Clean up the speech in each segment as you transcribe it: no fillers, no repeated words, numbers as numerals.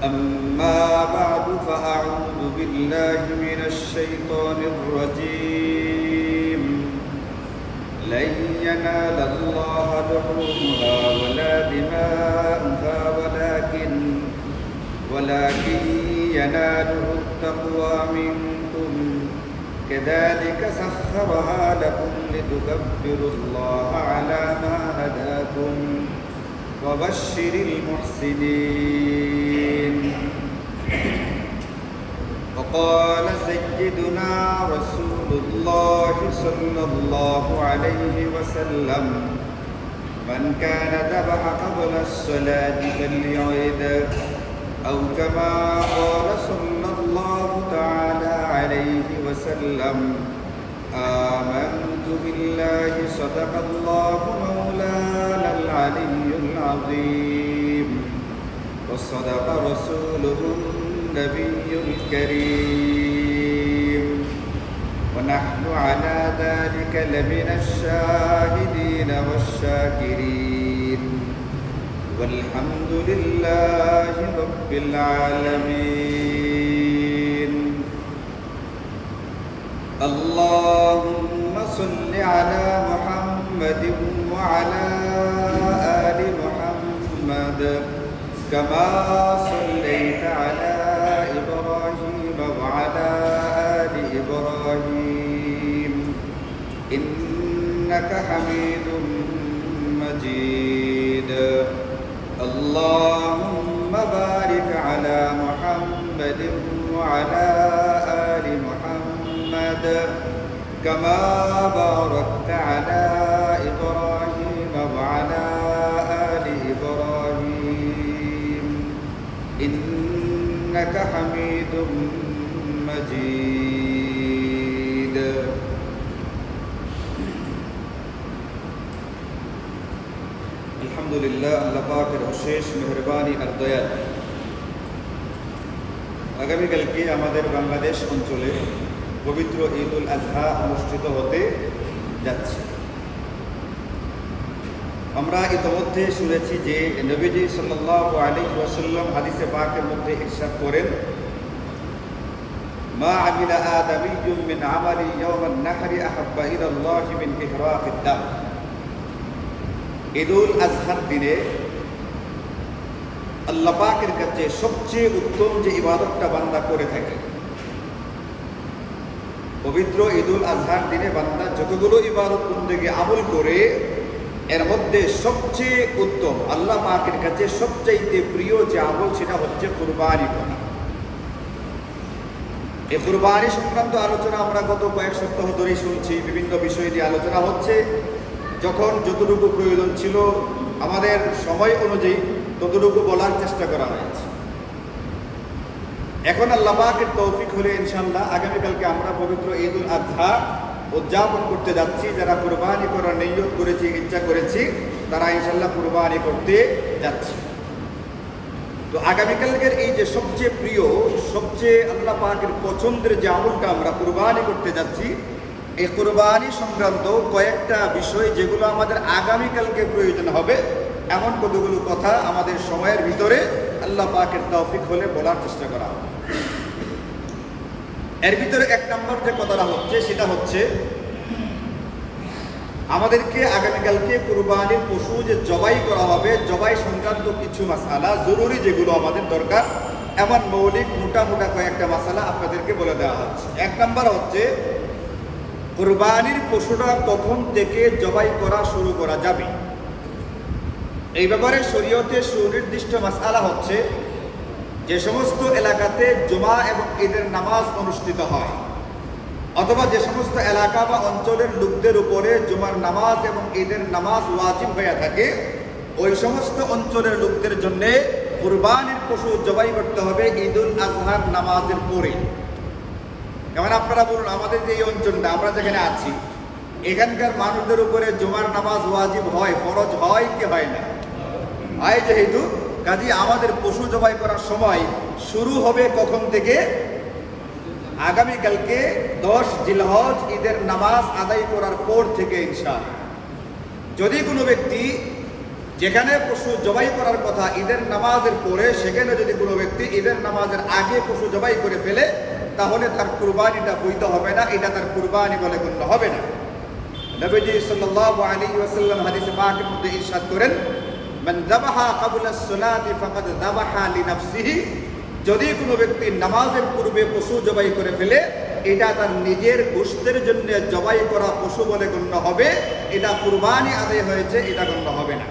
أما بعد فأعوذ بالله من الشيطان الرجيم لن ينال الله لحومها ولا دماؤها ولكن يناله التقوى منكم كذلك سخرها لكم لتكبروا الله على ما هداكم وبشر المحسنين. وقال سيدنا رسول الله صلى الله عليه وسلم من كان ذبح قبل الصلاة فليعد أو كما قال صلى الله تعالى عليه وسلم آمنت بالله صدق الله مولانا العلي العظيم وصدق رسوله النبي الكريم ونحن على ذلك لمن الشاهدين والشاكرين والحمد لله رب العالمين. اللهم صل على محمد وعلى آل محمد كما صليت على إبراهيم وعلى آل إبراهيم إنك حميد مجيد. اللهم بارك على محمد وعلى آل محمد كما باركت على إبراهيم وعلى آل إبراهيم إنك حميد مجيد. আলহামদুলিল্লাহ, আল্লাহ পাকের অশেষ মেহেরবানি আর দয়া। আগামীকালকে আমাদের বাংলাদেশ অঞ্চলে পবিত্র ঈদ উল আজহা অনুষ্ঠিত হতে যাচ্ছে। আমরা ইতিমধ্যে শুনেছি যে নবীজি সাল্লাল্লাহু আলাইহি ওয়াসাল্লাম হাদিসে পাকের মধ্যে ইরশাদ করেন, মা আমিলা আদামিয়্যুম মিন আমালি ইয়াওমান নাহরি আহাব্বা ইলাল্লাহি মিন ইহরাকিদ দাম। ঈদ উল আজহার দিনে আল্লাহ পাকের কাছে সবচেয়ে উত্তম যে ইবাদতটা বান্দা করে থাকে, পবিত্র ঈদ উল আজহার দিনে বান্দা যতগুলো ইবাদত বন্দেগী আমল করে, এর মধ্যে সবচেয়ে উত্তম আল্লাহ পাকের কাছে সবচাইতে প্রিয় যে আমল সেটা হচ্ছে কুরবানি করা। এই কুরবানি সংক্রান্ত আলোচনা আমরা গত কয়েক সপ্তাহ ধরেই শুনছি। বিভিন্ন বিষয় নিয়ে আলোচনা হচ্ছে। যখন যতটুকু প্রয়োজন ছিল আমাদের সময় অনুযায়ী ততটুকু বলার চেষ্টা করা হয়েছে। এখন আল্লাহ পাকের তৌফিক হলে ইনশাআল্লাহ আগামীকালকে আমরা পবিত্র ঈদ উল আজহা উদযাপন করতে যাচ্ছি। যারা কুরবানি করার নিয়ত করেছি, ইচ্ছা করেছি, তারা ইনশাআল্লাহ কুরবানি করতে যাচ্ছে। তো আগামীকালকের এই যে সবচেয়ে প্রিয়, সবচেয়ে আল্লাহ পাকের পছন্দের যে আমলটা আমরা কুরবানি করতে যাচ্ছি, এই কুরবানি সংক্রান্ত কয়েকটা বিষয় যেগুলো আমাদের আগামীকালকে প্রয়োজন হবে, এমন কতগুলো কথা আমাদের সময়ের ভিতরে আল্লাহ পাকের তৌফিক হলে বলার চেষ্টা করা হবে। এর ভিতরে এক নম্বর যে কথাটা হচ্ছে সেটা হচ্ছে আমাদেরকে আগামীকালকে কুরবানির পশু যে জবাই করা হবে, জবাই সংক্রান্ত কিছু মাসালা জরুরি যেগুলো আমাদের দরকার, এমন মৌলিক মোটা কয়েকটা মাসালা আপনাদেরকে বলে দেওয়া হচ্ছে। এক নম্বর হচ্ছে কুরবানির পশুটা কখন থেকে জবাই করা শুরু করা যাবে। এই ব্যাপারে শরীয়তে সুনির্দিষ্ট মাসআলা হচ্ছে, যে সমস্ত এলাকাতে জুমা এবং ঈদের নামাজ অনুষ্ঠিত হয়, অথবা যে সমস্ত এলাকা বা অঞ্চলের লোকদের উপরে জুমার নামাজ এবং ঈদের নামাজ ওয়াজিব হয়ে থাকে, ওই সমস্ত অঞ্চলের লোকদের জন্য কুরবানির পশু জবাই করতে হবে ঈদ উল আজহার নামাজের পরে। যেমন আপনারা বলুন, আমাদের যে এই অঞ্চলটা আমরা যেখানে আছি, এখানকার মানুষদের উপরে জুমার নামাজ ওয়াজিব হয়, ফরজ হয় কি হয় না? হয়। যেহেতু কাজী আমাদের পশু জবাই করার সময় শুরু হবে কখন থেকে? আগামীকালকে 10 জিলহজ ঈদের নামাজ আদায় করার পর থেকে ইনশাআল্লাহ। যদি কোনো ব্যক্তি যেখানে পশু জবাই করার কথা ঈদের নামাজের পরে, সেখানে যদি কোনো ব্যক্তি ঈদের নামাজের আগে পশু জবাই করে ফেলে, তাহলে তার কুরবানিটা বৈধ হবে না, এটা তার কুরবানি বলে গণ্য হবে না। নবীজি সাল্লাল্লাহু আলাইহি ওয়াসাল্লাম হাদিসে পাকের মধ্যে ইরশাদ করেন, মান যাবাহা ক্বাবলা আস-সালাতি ফাকাদ যাবাহা লিনাফসিহি, যদি কোনো ব্যক্তি নামাজের পূর্বে পশু জবাই করে ফেলে, এটা তার নিজের গোশতের জন্য জবাই করা পশু বলে গণ্য হবে, এটা কুরবানি আদায় হয়েছে, এটা গণ্য হবে না।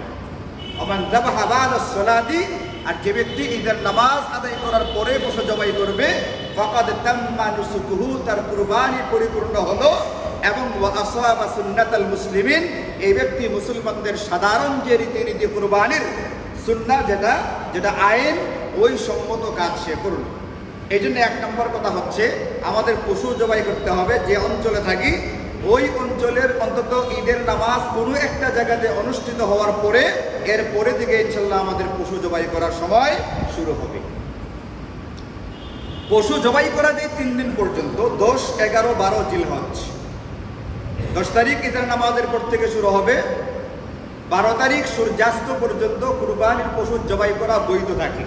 মান যাবাহা বা'দা আস-সালাতি, আর যে ব্যক্তি ঈদের নামাজ আদায় করার পরে পশু জবাই করবে, ফাকাদ তাম্মা নুসুকুহু, তার কুরবানি পরিপূর্ণ হলো, এবং ওয়া আসাবা সুন্নাতাল মুসলিমিন, এই ব্যক্তি মুসলমানদের সাধারণ যে রীতিনীতি কুরবানির সুন্নাহ যেটা আইন, ওই সম্মত কাজ সে করল। এই জন্য 1 নম্বর কথা হচ্ছে আমাদের পশু জবাই করতে হবে যে অঞ্চলে থাকি, ওই অঞ্চলের অন্তত ঈদের নামাজ কোনো একটা জায়গাতে অনুষ্ঠিত হওয়ার পরে, এর পরে থেকে ইনশাল্লাহ আমাদের পশু জবাই করার সময় শুরু হবে। পশু জবাই করা যায় 3 দিন পর্যন্ত, 10, 11, 12 জিলহজ। 10 তারিখ ঈদের নামাজের পর থেকে শুরু হবে, 12 তারিখ সূর্যাস্ত পর্যন্ত কুরবানির পশু জবাই করা বৈধ থাকে।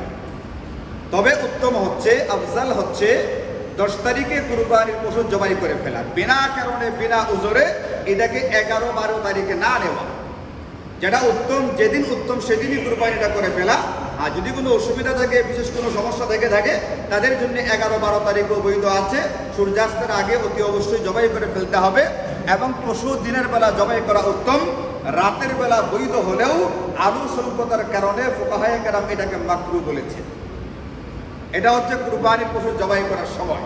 তবে উত্তম হচ্ছে, আফজাল হচ্ছে 10 তারিখে কুরবানির পশু জবাই করে ফেলা, বিনা কারণে বিনা উজরে এটাকে 11, 12 তারিখে না নেওয়া, যেটা উত্তম, যেদিন উত্তম সেদিনই কুরবানিটা করে ফেলা। আর যদি কোনো অসুবিধা থাকে, বিশেষ কোনো সমস্যা থেকে থাকে, তাদের জন্য 11, 12 তারিখও বৈধ আছে। সূর্যাস্তের আগে অতি অবশ্যই জবাই করে ফেলতে হবে, এবং পশু দিনের বেলা জবাই করা উত্তম, রাতের বেলা বৈধ হলেও আলু স্বল্পতার কারণে ফুকাহায়ে কেরাম এটাকে মাকরুহ বলেছে। এটা হচ্ছে কুরবানির পশু জবাই করার সময়।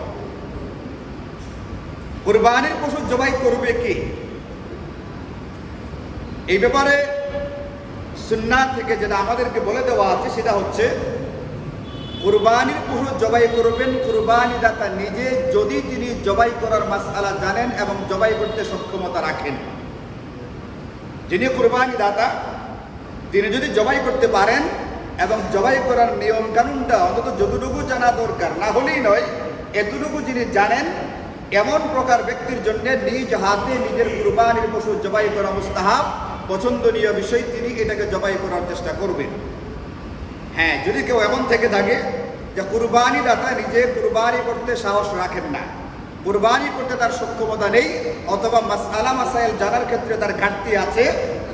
কুরবানির পশু জবাই করবে কি, এই ব্যাপারে সুন্নাহ থেকে যেটা আমাদেরকে বলে দেওয়া আছে, সেটা হচ্ছে কুরবানির পশু জবাই করবেন কুরবানি দাতা নিজে, যদি তিনি জবাই করার মাসআলা জানেন এবং জবাই করতে সক্ষমতা রাখেন। যিনি কুরবানি দাতা, তিনি যদি জবাই করতে পারেন এবং জবাই করার নিয়ম কানুনটা অন্তত যতটুকু জানা দরকার, না হলেই নয়, এতটুকু যিনি জানেন, এমন প্রকার ব্যক্তির জন্য নিজ হাতে নিজের কুরবানির পশু জবাই করা মুস্তাহাব, পছন্দনীয় বিষয়, তিনি এটাকে জবাই করার চেষ্টা করবেন। হ্যাঁ, যদি কেউ এমন থেকে থাকে যে কুরবানি দাতা নিজে কুরবানি করতে সাহস রাখেন না, কুরবানি করতে তার সক্ষমতা নেই, অথবা মাসআলা মাসাইল জানার ক্ষেত্রে তার ঘাটতি আছে,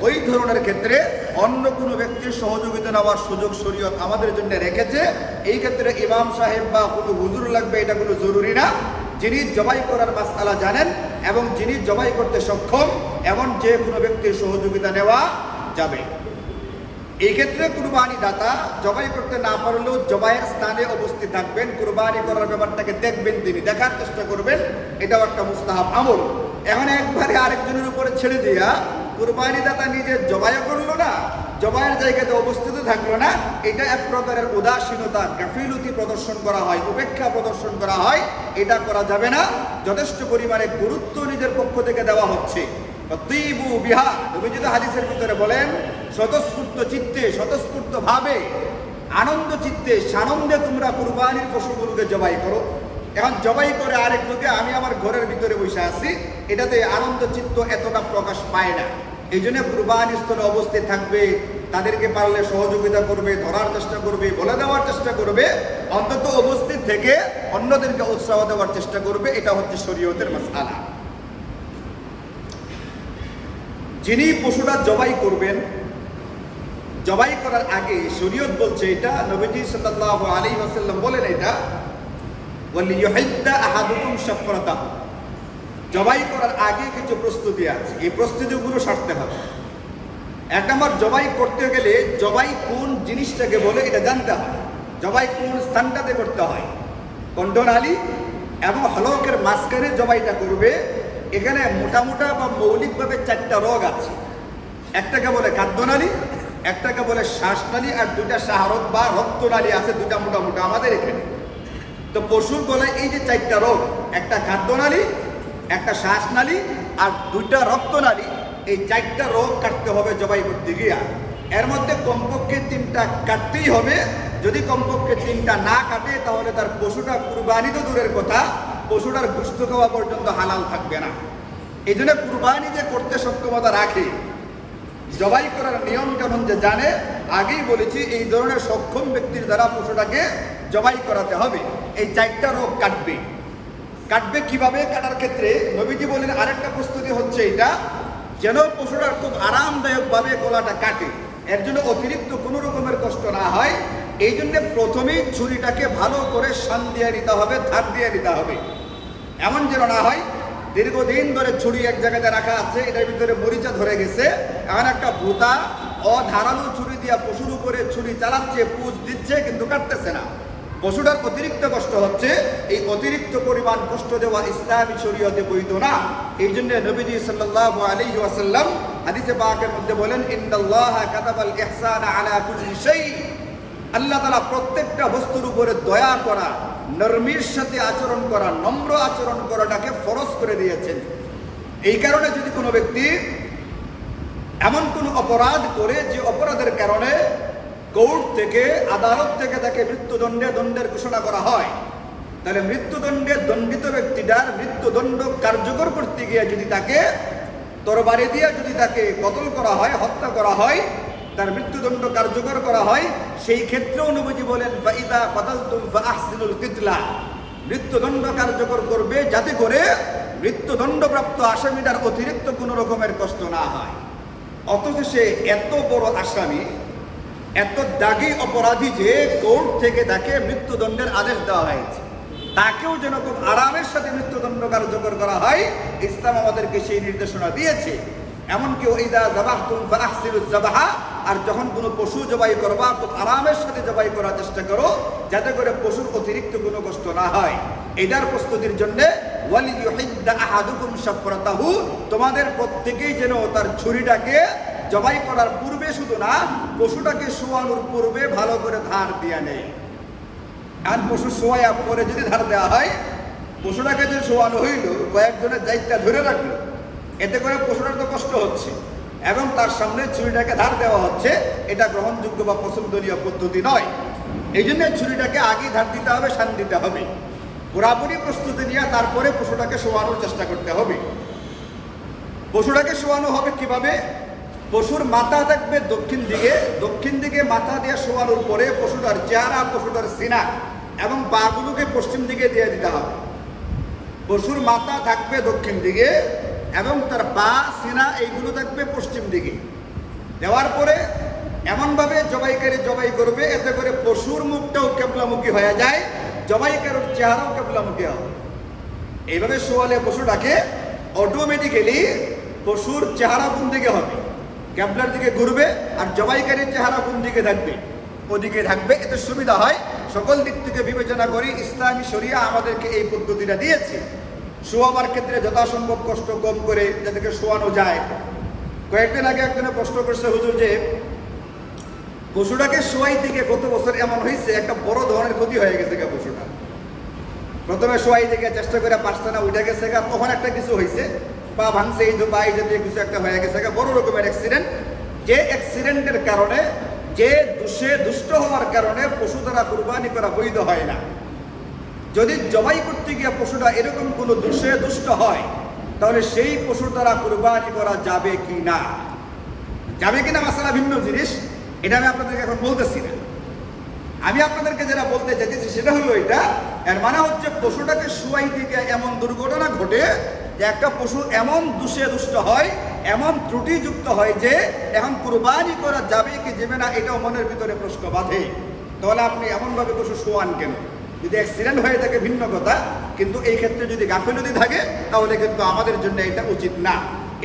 ওই ধরনের ক্ষেত্রে অন্য কোনো ব্যক্তির সহযোগিতা নেওয়ার সুযোগ শরীয়ত আমাদের জন্য রেখেছে। এই ক্ষেত্রে ইমাম সাহেব বা কোনো হুজুর লাগবে, এটা কোনো জরুরি না। যিনি জবাই করার মাসআলা জানেন এবং যিনি জবাই করতে সক্ষম, এমন যে কোনো ব্যক্তির সহযোগিতা নেওয়া যাবে। এই ক্ষেত্রে কুরবানি দাতা জবাই করতে না পারলেও জবাইয়ের স্থানে উপস্থিত থাকবেন, কুরবানি করার ব্যাপারটাকে দেখবেন, তিনি দেখার চেষ্টা করবেন, এটাও একটা মুস্তাহাব আমল। এখন একবারে আরেকজনের উপরে ছেড়ে দিয়া কুরবানি দাতা নিজে জবাই করলো না, জবাইয়ের জায়গাতে উপস্থিত থাকলো না, এটা এক প্রকারের উদাসীনতা, গাফিলতি প্রদর্শন করা হয়, উপেক্ষা প্রদর্শন করা হয়, এটা করা যাবে না। যথেষ্ট পরিমাণে গুরুত্ব নিজের পক্ষ থেকে দেওয়া হচ্ছে। হাদিসের ভিতরে বলেন, স্বতঃস্ফূর্ত চিত্তে, স্বতঃস্ফূর্ত ভাবে, আনন্দ চিত্তে, সানন্দে তোমরা কুরবানির পশুগুলোকে জবাই করো। এখন জবাই করে আরেক লোকে, আমি আমার ঘরের ভিতরে বসে আছি, এটাতে আনন্দ চিত্ত এতটা প্রকাশ পায় না। এই জন্য কুরবানি স্থলে উপস্থিত থাকবে, তাদেরকে পারলে সহযোগিতা করবে, ধরার চেষ্টা করবে, বলে দেওয়ার চেষ্টা করবে, অন্তত উপস্থিত থেকে অন্যদেরকে উৎসাহ দেওয়ার চেষ্টা করবে। এটা হচ্ছে শরীয়তের মাসআলা। যিনি পশুটা জবাই করবেন, জবাই করার আগে শরীয়ত বলছে, এটা নবীজি সাল্লাল্লাহু আলাইহি ওয়াসাল্লাম বলেন, এটা ওয়ালিয়ুহিদ্দা আহাদুকুম শাফরাতাহু, জবাই করার আগে কিছু প্রস্তুতি আছে, এই প্রস্তুতিগুলো সারতে হবে। 1 নম্বর, জবাই করতে গেলে জবাই কোন জিনিসটাকে বলে এটা জানতে হয়, জবাই কোন স্থানটাতে করতে হয়। কণ্ঠনালী এবং হলকের মাঝখানে জবাইটা করবে। এখানে মোটামোটা বা মৌলিকভাবে 4টা রোগ আছে। একটাকে বলে খাদ্যনালী, একটাকে বলে শ্বাসনালী, আর 2টা শাহরত বা রক্তনালী আছে, 2টা মোটামোটা আমাদের এখানে। তো পশুর গলায় এই যে 4টা রোগ, একটা খাদ্যনালী, একটা শ্বাসনালী আর 2টা রক্তনালী, এই 4টা রোগ কাটতে হবে জবাই করতে গিয়া। এর মধ্যে কমপক্ষে 3টা কাটতেই হবে। যদি কমপক্ষে 3টা না কাটে, তাহলে তার পশুটা কুরবানি তো দূরের কথা, পশুটার গোশত খাওয়া পর্যন্ত হালাল থাকবে না। এই জন্য কুরবানি যে করতে সক্ষমতা রাখে, জবাই করার নিয়ম কানুন যে জানে, আগেই বলেছি এই ধরনের সক্ষম ব্যক্তির দ্বারা পশুটাকে জবাই করাতে হবে। এই 4টা রোগ কাটবে কিভাবে? কাটার ক্ষেত্রে নবীজি বলেন আরেকটা প্রস্তুতি হচ্ছে এটা, যেন পশুটা খুব আরামদায়কভাবে গলাটা কাটে, এর জন্য অতিরিক্ত কোনো রকমের কষ্ট না হয়। এই জন্য প্রথমেই ছুরিটাকে ভালো করে শান দিয়ে নিতে হবে, ধার দিয়ে নিতে হবে। এমন যেন না হয় দীর্ঘদিন ধরে ছুরি এক জায়গাতে রাখা আছে, এটার ভিতরে মরিচা ধরে গেছে, এমন একটা ভূতা অধারালো ছুরি দিয়া পশুর উপরে ছুরি চালাচ্ছে, পুঁজ দিচ্ছে, কিন্তু কাটতেছে না। পশুটার অতিরিক্ত কষ্ট হচ্ছে। এই অতিরিক্ত পরিমাণ কষ্ট দেওয়া ইসলামী শরীয়তে বৈধ না। এই জন্য নবীজি সাল্লাল্লাহু আলাইহি ওয়াসাল্লাম হাদিসে পাকের মধ্যে বলেন, ইন্নাল্লাহা কাতাবাল ইহসানা আলা কুল্লি শাই। আল্লাহ তাআলা প্রত্যেকটা বস্তুর উপরে দয়া করা, নরমির সাথে আচরণ করা, নম্র আচরণ করাটাকে ফরজ করে দিয়েছেন। এই কারণে যদি কোনো ব্যক্তি এমন কোন অপরাধ করে যে অপরাধের কারণে কোর্ট থেকে, আদালত থেকে তাকে দণ্ডের ঘোষণা করা হয়, তাহলে মৃত্যুদণ্ডে দণ্ডিত ব্যক্তিটার মৃত্যুদণ্ড কার্যকর করতে গিয়ে যদি তাকে তরবারি দিয়ে যদি তাকে কতল করা হয়, হত্যা করা হয়, তার মৃত্যুদণ্ড কার্যকর করা হয়, সেই ক্ষেত্রেও নবীজি বলেন ফাইদা কাতালতুম ফাআহসিনুল কিতলা, মৃত্যুদণ্ড কার্যকর করবে যাতে করে মৃত্যুদণ্ডপ্রাপ্ত আসামিটার অতিরিক্ত কোনো রকমের কষ্ট না হয়। অথচ সে এত বড় আসামি, এত দাগী অপরাধী যে কোর্ট থেকে তাকে মৃত্যুদণ্ডের আদেশ দেওয়া হয়েছে, তাকেও যেন খুব আরামের সাথে মৃত্যুদণ্ড কার্যকর করা হয়, ইসলাম আমাদেরকে সেই নির্দেশনা দিয়েছে। এমনকি ওইদা যাবাহতুম ফাআহসিনুজ যাবাহা, আর যখন কোনো পশু জবাই করবা খুব আরামের সাথে জবাই করার চেষ্টা করো, যাতে করে পশুর অতিরিক্ত কোনো কষ্ট না হয়। এটার প্রস্তুতির জন্য ওয়ালিয়ুহিদ্দা আহাদুকুম শাফরাতাহু, তোমাদের প্রত্যেকেই যেন তার ছুরিটাকে জবাই করার পূর্বে, শুধু না পশুটাকে শোয়ানোর পূর্বে ভালো করে ধার দিয়ে নেয়। আর পশু শোয়া পরে যদি ধার দেওয়া হয়, পশুটাকে যে শোয়ানো হইল, কয়েকজনের দায়িত্ব ধরে রাখলো, এতে করে পশুটার তো কষ্ট হচ্ছে এবং তার সামনে ছুরিটাকে ধার দেওয়া হচ্ছে, এটা গ্রহণযোগ্য বা পছন্দনীয় পদ্ধতি নয়। এই জন্য ছুরিটাকে আগেই ধার দিতে হবে, শান দিতে হবে, পুরাপুরি প্রস্তুতি নিয়ে তারপরে পশুটাকে শোয়ানোর চেষ্টা করতে হবে। পশুটাকে শোয়ানো হবে কিভাবে? পশুর মাথা থাকবে দক্ষিণ দিকে মাথা দিয়ে শোয়ানোর পরে পশুটার চেহারা, পশুটার সিনা এবং পাগুলোকে পশ্চিম দিকে দিয়ে দিতে হবে। পশুর মাথা থাকবে দক্ষিণ দিকে এবং তার পা, সিনা এইগুলো থাকবে পশ্চিম দিকে। দেওয়ার পরে এমনভাবে জবাইকারী জবাই করবে এতে করে পশুর মুখটাও কেবলামুখী হয়ে যায়, জবাইকারীর চেহারাও কেবলামুখী হবে। এইভাবে শোয়ালে পশুটাকে অটোমেটিক্যালি পশুর চেহারা কোন দিকে হবে? কেবলার দিকে ঘুরবে, আর জবাইকারীর চেহারা কোন দিকে থাকবে? ওদিকে থাকবে। এতে সুবিধা হয়। সকল দিক থেকে বিবেচনা করি ইসলামী শরিয়া আমাদেরকে এই পদ্ধতিটা দিয়েছে। শোয়াবার ক্ষেত্রে যথাসম্ভব কষ্ট কম করে যাদেরকে শোয়ানো যায়। কয়েকদিন আগে একজনে প্রশ্ন করছে, হুজুর যে পশুটাকে শোয়াই থেকে গত বছর এমন হয়েছে একটা বড় ধরনের ক্ষতি হয়ে গেছে গা পশুটা। প্রথমে শোয়াই থেকে চেষ্টা করে পারছে না, উঠে গেছে গা, তখন একটা কিছু হয়েছে, পা ভাঙছে, এই বা এই জাতীয় কিছু একটা হয়ে গেছে গা, বড় রকমের অ্যাক্সিডেন্ট। যে অ্যাক্সিডেন্টের কারণে, যে দুষ্ট হওয়ার কারণে পশু দ্বারা কুরবানি করা বৈধ হয় না। যদি জবাই করতে গিয়ে পশুটা এরকম কোনো দুষ্ট হয়, তাহলে সেই পশু দ্বারা কুরবানি করা যাবে কি না, মাসালা ভিন্ন জিনিস। এটা আমি আপনাদেরকে এখন বলতেছি না। আমি আপনাদেরকে যেটা বলতে চাইছি সেটা হলো এটা, এর মানে হচ্ছে পশুটাকে শোয়াই দিকে এমন দুর্ঘটনা ঘটে যে একটা পশু এমন দুষ্ট হয়, এমন ত্রুটিযুক্ত হয় যে এখন কুরবানি করা যাবে কি যাবে না এটাও মনের ভিতরে প্রশ্ন বাঁধে। তাহলে আপনি এমনভাবে পশু শোয়ান কেন? যদি অ্যাক্সিডেন্ট হয়ে থাকে ভিন্ন কথা, কিন্তু এই ক্ষেত্রে যদি গাফিলতি থাকে তাহলে কিন্তু আমাদের জন্য এটা উচিত না।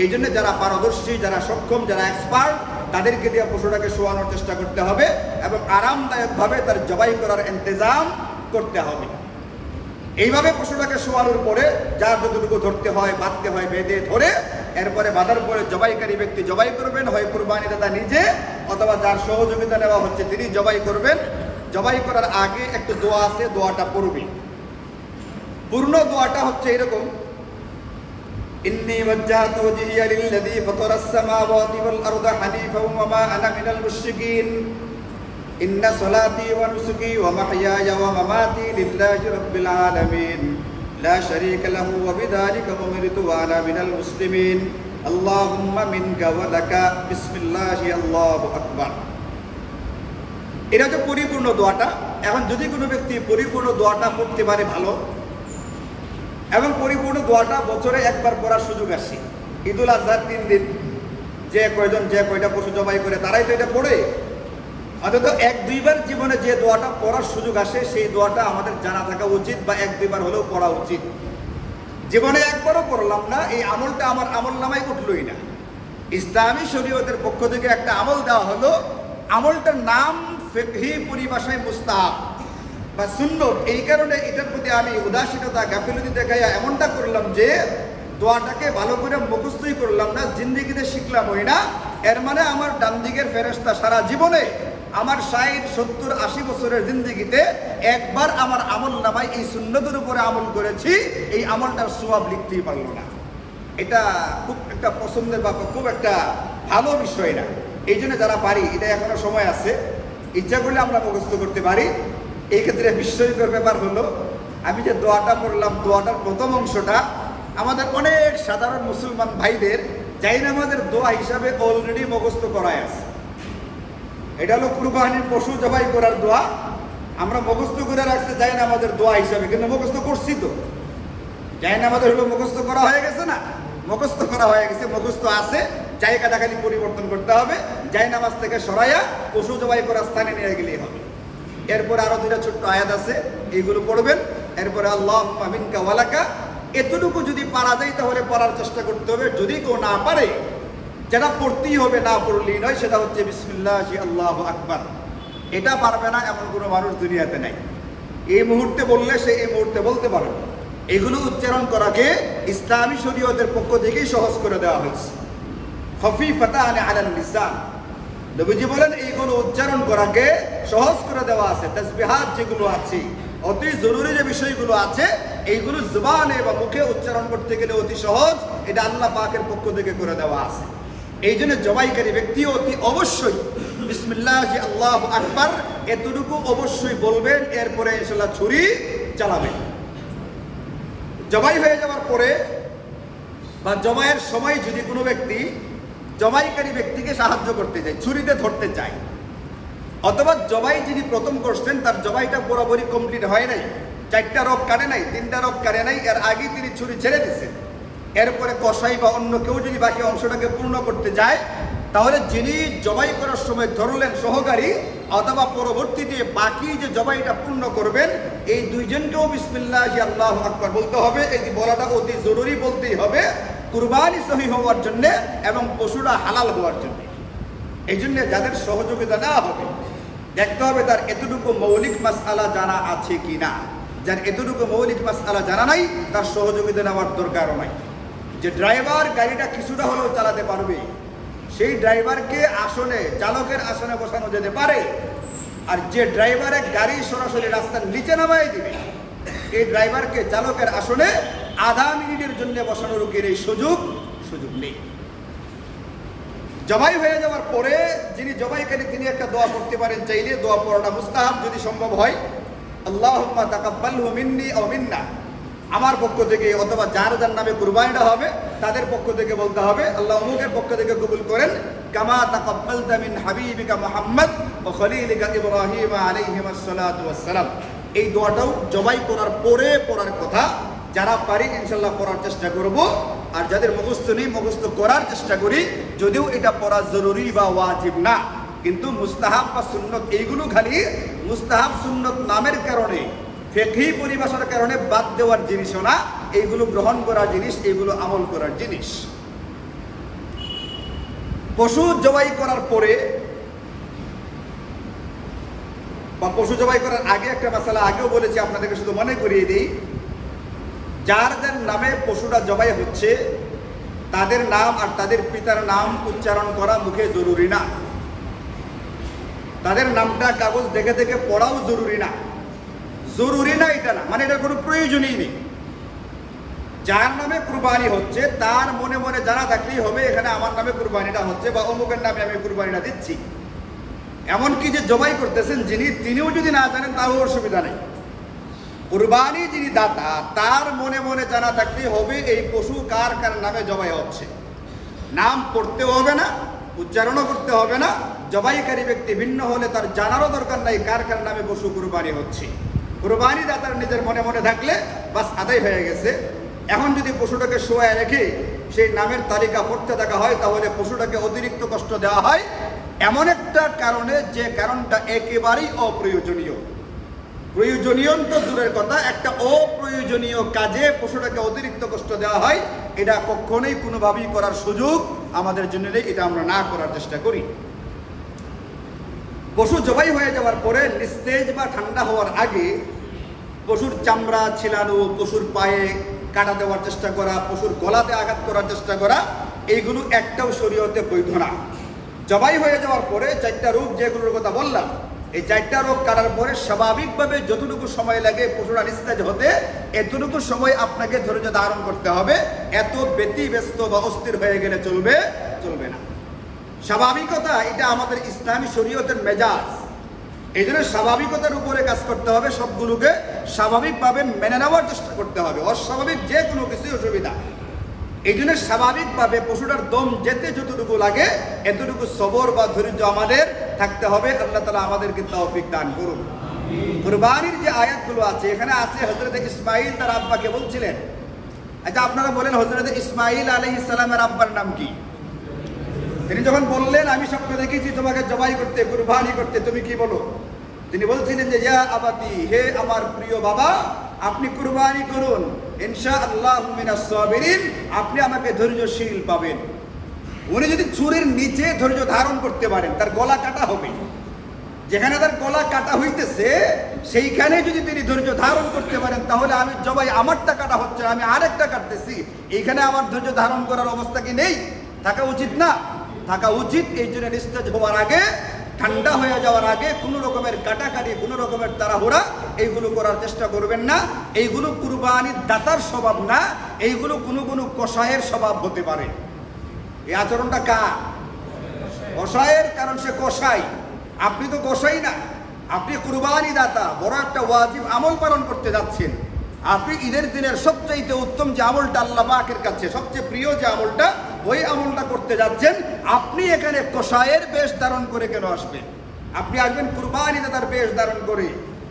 এই জন্য যারা পারদর্শী, যারা সক্ষম, যারা এক্সপার্ট, তাদেরকে দিয়ে পশুটাকে শোয়ানোর চেষ্টা করতে হবে এবং আরামদায়কভাবে তার জবাই করার ইন্তজাম করতে হবে। এইভাবে পশুটাকে শোয়ানোর পরে যার যতটুকু ধরতে হয়, বাঁধতে হয়, বেঁধে ধরে এরপরে বাঁধার পরে জবাইকারী ব্যক্তি জবাই করবেন, হয় কুরবানি দাতা নিজে অথবা যার সহযোগিতা নেওয়া হচ্ছে তিনি জবাই করবেন। জবাই করার আগে একটা দোয়া আছে, দোয়াটা পড়বে। পূর্ণ দোয়াটা হচ্ছে এরকম, ইন্নী ওয়াজ্জাহতু ওয়াজহিয়া লিল্লাযী ফাতারাস সামাওয়াতি ওয়াল আরদা হানিফাও ওয়া মা আনা মিনাল মুশরিকিন ইন্না সলাতি ওয়া নুসুকি ওয়া মাহইয়ায়া ওয়া মামাতি লিল্লাহি রাব্বিল আলামিন লা শারীকা লাহু ওয়া বিযালিকা উমিরতু ওয়া আনা মিনাল মুসলিমিন আল্লাহুম্মা মিনকা ওয়া লাকা বিসমিল্লাহি আল্লাহু আকবার। এটা হচ্ছে পরিপূর্ণ দোয়াটা। এখন যদি কোনো ব্যক্তি পরিপূর্ণ দোয়াটা পড়তে পারে ভালো, এবং পরিপূর্ণ দোয়াটা বছরে একবার পড়ার সুযোগ আসে। ঈদুল আজহার 3 দিন যে কয়জন যে কয়টা পশু জবাই করে তারাই তো এটা পড়ে। অন্তত 1-2 বার জীবনে যে দোয়াটা পড়ার সুযোগ আসে সেই দোয়াটা আমাদের জানা থাকা উচিত, বা 1-2 বার হলেও পড়া উচিত। জীবনে একবারও পড়লাম না, এই আমলটা আমার আমল নামায় উঠলই না। ইসলামী শরীয়তের পক্ষ থেকে একটা আমল দেওয়া হলো, আমলটার নাম ফিকহি পরিভাষায় মুস্তাহাব বা সুন্নত। এই কারণে এটার প্রতি আমি উদাসীনতা গাফিলতি দেখাইয়া এমনটা করলাম যে দোয়াটাকে ভালো করে মুখস্থই করলাম না, জিন্দেগিতে শিখলাম হই না। এর মানে আমার ডান দিকের ফেরেশতা সারা জীবনে আমার 60, 70, 80 বছরের জিন্দেগিতে একবার আমার আমল নামায় এই সুন্নতের উপরে আমল করেছি, এই আমলটার সওয়াব লিখতেই পারলো না। এটা খুব একটা পছন্দের বা খুব একটা ভালো বিষয় না। এই জন্য যারা পারি, এটা এখনো সময় আছে, ইচ্ছা করলে আমরা মুখস্থ করতে পারি। এই ক্ষেত্রে বিস্ময়কর ব্যাপার হলো, আমি যে দোয়াটা পড়লাম, দোয়াটার প্রথম অংশটা আমাদের অনেক সাধারণ মুসলমান ভাইদের জায়নামাজের দোয়া হিসাবে অলরেডি মুখস্থ করায় আছে। এটা হলো কুরবানির পশু জবাই করার দোয়া, আমরা মুখস্থ করে রাখতে জায়নামাজের দোয়া হিসাবে, কিন্তু মুখস্থ করছি তো। জায়নামাজের হলো মুখস্থ করা হয়ে গেছে না, মুখস্থ করা হয়ে গেছে, মুখস্থ আছে, জায়গাটা খালি পরিবর্তন করতে হবে। জায়নামাজ থেকে সরাইয়া পশু জবাই করার স্থানে নিয়ে গেলেই হবে। এরপরে আরো 2টা ছোট্ট আয়াত আছে, এইগুলো পড়বেন। এরপরে আল্লাহুম্মা মিনকা ওয়া লাকা, এতটুকু যদি পারা যায় তাহলে পড়ার চেষ্টা করতে হবে। যদি কেউ না পারে, যেটা পড়তেই হবে, না পড়লেই নয়, সেটা হচ্ছে বিসমিল্লাহি আল্লাহু আকবার। এটা পারবে না এমন কোনো মানুষ দুনিয়াতে নাই। এই মুহূর্তে বললে সে এই মুহূর্তে বলতে পারবে। এগুলো উচ্চারণ করাকে ইসলামী শরীয়তের পক্ষ থেকেই সহজ করে দেওয়া হয়েছে। খফিফাতান আলাল লিসান, নবীজি বলেন এইগুলো উচ্চারণ করাকে সহজ করে দেওয়া আছে। তাসবিহাত যেগুলো আছে, অতি জরুরি যে বিষয়গুলো আছে, এইগুলো জবানে বা মুখে উচ্চারণ করতে গেলে অতি সহজ, এটা আল্লাহ পাকের পক্ষ থেকে করে দেওয়া আছে। এই জন্য জবাইকারী ব্যক্তি অতি অবশ্যই বিসমিল্লাহি আল্লাহু আকবার এতটুকু অবশ্যই বলবেন। এরপরে ইনশাআল্লাহ ছুরি চালাবেন। জবাই হয়ে যাওয়ার পরে বা জবাইয়ের সময় যদি কোনো ব্যক্তি জবাইকারী ব্যক্তিকে সাহায্য করতে চায়, ছুরিতে ধরতে চায়, অথবা জবাই যিনি প্রথম করছেন তার জবাইটা বরাবরই কমপ্লিট হয় নাই, 4টা রোগ কাটে নাই, 3টা রোগ কাটে নাই, এর আগে তিনি ছুরি ছেড়ে দিচ্ছেন, এরপরে কসাই বা অন্য কেউ যদি বাকি অংশটাকে পূর্ণ করতে যায়, তাহলে যিনি জবাই করার সময় ধরলেন সহকারী, অথবা পরবর্তীতে বাকি যে জবাইটা পূর্ণ করবেন, এই দুইজনকেও বিসমিল্লাহি আল্লাহু আকবার বলতে হবে। এই বলাটা অতি জরুরি, বলতেই হবে কুরবানি সহিহ হওয়ার জন্য এবং পশুরা হালাল হওয়ার জন্য। এই জন্য যাদের সহযোগিতা নেওয়া হবে, দেখতে হবে তার এতটুকু মৌলিক মাসআলা জানা আছে কিনা। যার এতটুকু মৌলিক মাসআলা জানা নাই, তার সহযোগিতা নেওয়ার দরকারও নাই। যে ড্রাইভার গাড়িটা কিছুটা হলেও চালাতে পারবে, সেই ড্রাইভারকে আসনে, চালকের আসনে বসানো যেতে পারে। আর যে ড্রাইভারের গাড়ি সরাসরি রাস্তার নিচে নামাই দিবে, এই ড্রাইভারকে চালকের আসনে আধা মিনিটের জন্য বসানোর এই সুযোগ নেই। জবাই হয়ে যাওয়ার পরে যিনি জবাইকারী, তিনি একটা দোয়া পড়তে পারেন চাইলে। দোয়া পড়াটা মুস্তাহাব যদি সম্ভব হয়। আল্লাহুম্মা তাকাব্বালহু মিন্নি আও মিন্না, আমার পক্ষ থেকে অথবা যার যার নামে কুরবানিটা হবে তাদের পক্ষ থেকে বলতে হবে, আল্লাহ অমুকের পক্ষ থেকে কবুল করেন। কামা তাকাব্বালতা মিন হাবিবিকা মুহাম্মদ ওয়া খলিলিকা ইব্রাহিম আলাইহিস সালাতু ওয়াস সালাম। এই দোয়াটাও জবাই করার পরে পড়ার কথা। যারা পারি ইনশাআল্লাহ পড়ার চেষ্টা করব, আর যাদের মুখস্থ নেই মুখস্থ করার চেষ্টা করি। যদিও এটা পড়া জরুরি বা ওয়াজিব না, কিন্তু মুস্তাহাব বা সুন্নত, এইগুলো খালি মুস্তাহাব সুন্নত নামের কারণে, ফিকহি পরিভাষার কারণে বাদ দেওয়ার জিনিসও না, এইগুলো গ্রহণ করার জিনিস, এইগুলো আমল করার জিনিস। পশু জবাই করার পরে বা পশু জবাই করার আগে একটা মাসালা আগেও বলেছি, আপনাদেরকে শুধু মনে করিয়ে দিই। যার যার নামে পশুটা জবাই হচ্ছে তাদের নাম আর তাদের পিতার নাম উচ্চারণ করা মুখে জরুরি না। তাদের নামটা কাগজ দেখে দেখে পড়াও জরুরি না। জরুরি না এটা না, মানে এটার কোনো প্রয়োজনই নেই। যার নামে কুরবানি হচ্ছে তার মনে মনে জানা থাকলেই হবে এখানে আমার নামে কুরবানিটা হচ্ছে বা অমুকের নামে আমি কুরবানিটা দিচ্ছি। এমনকি যে জবাই করতেছেন যিনি, তিনিও যদি না জানেন তারও অসুবিধা নেই। কুরবানি যিনি দাতা, তার মনে মনে জানা থাকলেই হবে এই পশু কার কার নামে জবাই হচ্ছে। নাম পড়তেও হবে না, উচ্চারণও করতে হবে না। জবাইকারী ব্যক্তি ভিন্ন হলে তার জানারও দরকার নাই কার কার নামে পশু কুরবানি হচ্ছে। কুরবানি দাতার নিজের মনে মনে থাকলে বাস আদায় হয়ে গেছে। এখন যদি পশুটাকে শোয়ায় রেখে সেই নামের তালিকা পড়তে থাকা হয়, তাহলে পশুটাকে অতিরিক্ত কষ্ট দেওয়া হয় এমন একটা কারণে, যে কারণটা একেবারেই অপ্রয়োজনীয়। প্রয়োজনীয় তো দূরের কথা, একটা অপ্রয়োজনীয় কাজে পশুটাকে অতিরিক্ত কষ্ট দেওয়া হয়, এটা কখনোই কোনোভাবেই করার সুযোগ আমাদের জন্য নেই। এটা আমরা না করার চেষ্টা করি। পশু জবাই হয়ে যাওয়ার পরে নিস্তেজ বা ঠান্ডা হওয়ার আগে পশুর চামড়া ছিলানো, পশুর পায়ে কাটা দেওয়ার চেষ্টা করা, পশুর গলাতে আঘাত করার চেষ্টা করা, এইগুলো একটাও শরীয়তে বৈধ না। জবাই হয়ে যাওয়ার পরে 4টা রোগ যেগুলোর কথা বললাম, এই 4টা রোগ কাটার পরে স্বাভাবিকভাবে যতটুকু সময় লাগে পশুরা নিস্তেজ হতে, এতটুকু সময় আপনাকে ধৈর্য ধারণ করতে হবে। এত ব্যতিব্যস্ত বা অস্থির হয়ে গেলে চলবে না। স্বাভাবিকতা এটা আমাদের ইসলামী শরীয়তের মেজাজ। এই জন্য স্বাভাবিকতার উপরে কাজ করতে হবে, সবগুলোকে স্বাভাবিকভাবে মেনে নেওয়ার চেষ্টা করতে হবে। অস্বাভাবিক যে কোনো কিছুই অসুবিধা। এই জন্য স্বাভাবিকভাবে পশুটার দম যেতে যতটুকু লাগে এতটুকু সবর বা ধৈর্য আমাদের থাকতে হবে। আল্লাহ তাআলা আমাদেরকে তৌফিক দান করুন। কুরবানির যে আয়াতগুলো আছে, এখানে আছে হযরত ইসমাঈল তার আব্বাকে বলছিলেন। আচ্ছা, আপনারা বলেন হযরত ইসমাঈল আলাইহিস সালামের আব্বার নাম কি? তিনি যখন বললেন আমি স্বপ্ন দেখেছি তোমাকে জবাই করতে, কুরবানি করতে, তুমি কি বলো? তিনি বলছিলেন যে ইয়া আবাতি, হে আমার প্রিয় বাবা, আপনি কুরবানি করুন, ইনশাআল্লাহু মিনাস সাবিরিন, আপনি আমাকে ধৈর্যশীল পাবেন। উনি যদি চুরির নিচে ধৈর্য ধারণ করতে পারেন, তার গলা কাটা হবে, যেখানে তার গলা কাটা হইতেছে সেইখানে যদি তিনি ধৈর্য ধারণ করতে পারেন, তাহলে আমি জবাই আমারটা কাটা হচ্ছে, আমি আরেকটা কাটতেছি, এইখানে আমার ধৈর্য ধারণ করার অবস্থা কি নেই? থাকা উচিত না? থাকা উচিত। এই জন্য নিস্তেজ হওয়ার আগে, ঠান্ডা হয়ে যাওয়ার আগে কোনো রকমের কাটাকাটি, কোনো রকমের তাড়াহুড়া এইগুলো করার চেষ্টা করবেন না। এইগুলো কুরবানির দাতার স্বভাব না, এইগুলো কোনো কসাইয়ের স্বভাব হতে পারে। এই আচরণটা কার? কসাইয়ের, কারণ সে কসাই। আপনি তো কসাই না, আপনি কুরবানি দাতা, বড় একটা ওয়াজিব আমল পালন করতে যাচ্ছেন। আপনি ঈদের দিনের সবচেয়ে উত্তম যে আমলটা আল্লাহ পাকের কাছে সবচেয়ে প্রিয় যে আমলটা, ওই আমলটা করতে যাচ্ছেন। আপনি এখানে কসাইয়ের বেশ ধারণ করে কেন আসবেন? আপনি আসবেন কুরবানি দাতার বেশ ধারণ করে,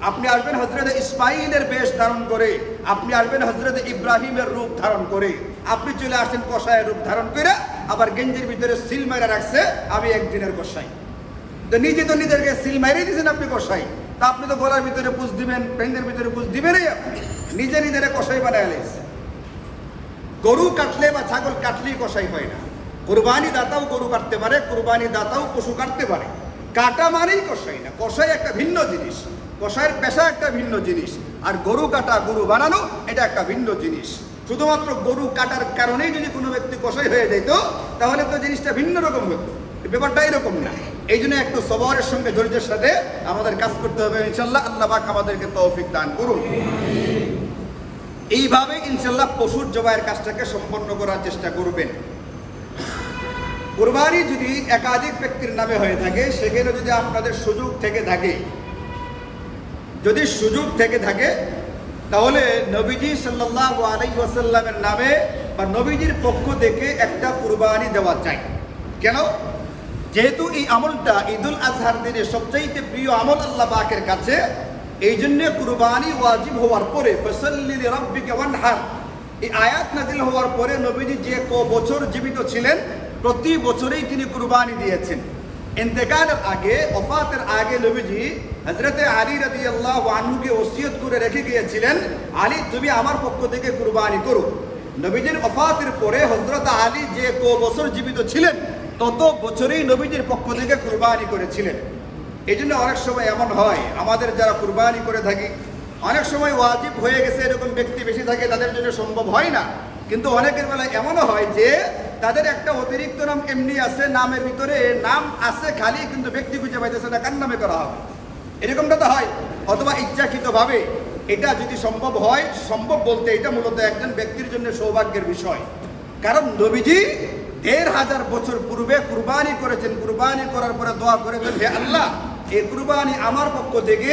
আপনি আসবেন হযরত ইসমাঈলের বেশ ধারণ করে, আপনি আসবেন হযরত ইব্রাহিমের রূপ ধারণ করে। আপনি চলে আসছেন কসাইয়ের রূপ ধারণ করে, আবার গেঞ্জির ভিতরে সিল মেরে রাখছে আমি একদিনের কসাই। তো নিজে তো নিজেকে সিল মেরে দিয়েছেন আপনি কসাই, তা আপনি তো গলার ভিতরে পুষ দিবেন, প্যান্টের ভিতরে পুষ দিবেনই, আপনি নিজে নিজের কসাই বানায় লেগেছে। গরু কাটলে বা ছাগল কাটলেই কসাই হয় না। কুরবানি দাতাও গরু কাটতে পারে, কুরবানি দাতাও পশু কাটতে পারে। কাটা মানেই কসাই না। কসাই একটা ভিন্ন জিনিস, কসাইয়ের পেশা একটা ভিন্ন জিনিস, আর গরু কাটা, গরু বানানো এটা একটা ভিন্ন জিনিস। শুধুমাত্র গরু কাটার কারণেই যদি কোনো ব্যক্তি কসাই হয়ে যেত, তাহলে তো জিনিসটা ভিন্ন রকম হতো। ব্যাপারটা এরকম না। এই জন্য একটু সবরের সঙ্গে ধৈর্যের সাথে আমাদের কাজ করতে হবে ইনশাআল্লাহ। আল্লাহ পাক আমাদেরকে তৌফিক দান করুন। এইভাবে ইনশাআল্লাহ পশুর জবাইয়ের কাজটাকে সম্পন্ন করার চেষ্টা করবেন। কুরবানি যদি একাধিক ব্যক্তির নামে হয়ে থাকে, সেখানে যদি আপনাদের সুযোগ থেকে থাকে, তাহলে নবীজি সাল্লাল্লাহু আলাইহি ওয়াসাল্লামের নামে বা নবীজির পক্ষ থেকে একটা কুরবানি দেওয়া চাই। কেন? যেহেতু এই আমলটা ঈদুল আজহার দিনে সবচাইতে প্রিয় আমল আল্লাহ পাকের কাছে, এই জন্য কুরবানি ওয়াজিব হওয়ার পরে ফাসাল্লি লিরাব্বিকা ওয়ানহার, এই আয়াত নাযিল হওয়ার পরে নবীজি যে বছর জীবিত ছিলেন প্রতি বছরেই তিনি কুরবানি দিয়েছেন। ইন্তেকালের আগে, ওফাতের আগে নবীজি হযরতে আলী রাদিয়াল্লাহু আনহুকে ওসিয়ত করে রেখে গিয়েছিলেন, আলী তুমি আমার পক্ষ থেকে কুরবানি করো। নবীজির ওফাতের পরে হযরত আলী যে বছর জীবিত ছিলেন তত বছরেই নবীজির পক্ষ থেকে কুরবানি করেছিলেন। এই জন্য অনেক সময় এমন হয়, আমাদের যারা কুরবানি করে থাকি, অনেক সময় ওয়াজিব হয়ে গেছে এরকম ব্যক্তি বেশি থাকে, তাদের জন্য সম্ভব হয় না। কিন্তু অনেকের বেলায় এমনও হয় যে তাদের একটা অতিরিক্ত নাম এমনি আছে, নামের ভিতরে নাম আছে খালি, কিন্তু ব্যক্তি খুঁজে পাইতেছে না কার নামে করা হবে। এরকমটা তো হয়, অথবা ইচ্ছাকৃতভাবে। এটা যদি সম্ভব হয়, সম্ভব বলতে এটা মূলত একজন ব্যক্তির জন্য সৌভাগ্যের বিষয়। কারণ নবীজি ১৫০০ বছর পূর্বে কুরবানি করেছেন। কুরবানি করার পরে দোয়া করেছেন, হে আল্লাহ, এই কুরবানি আমার পক্ষ থেকে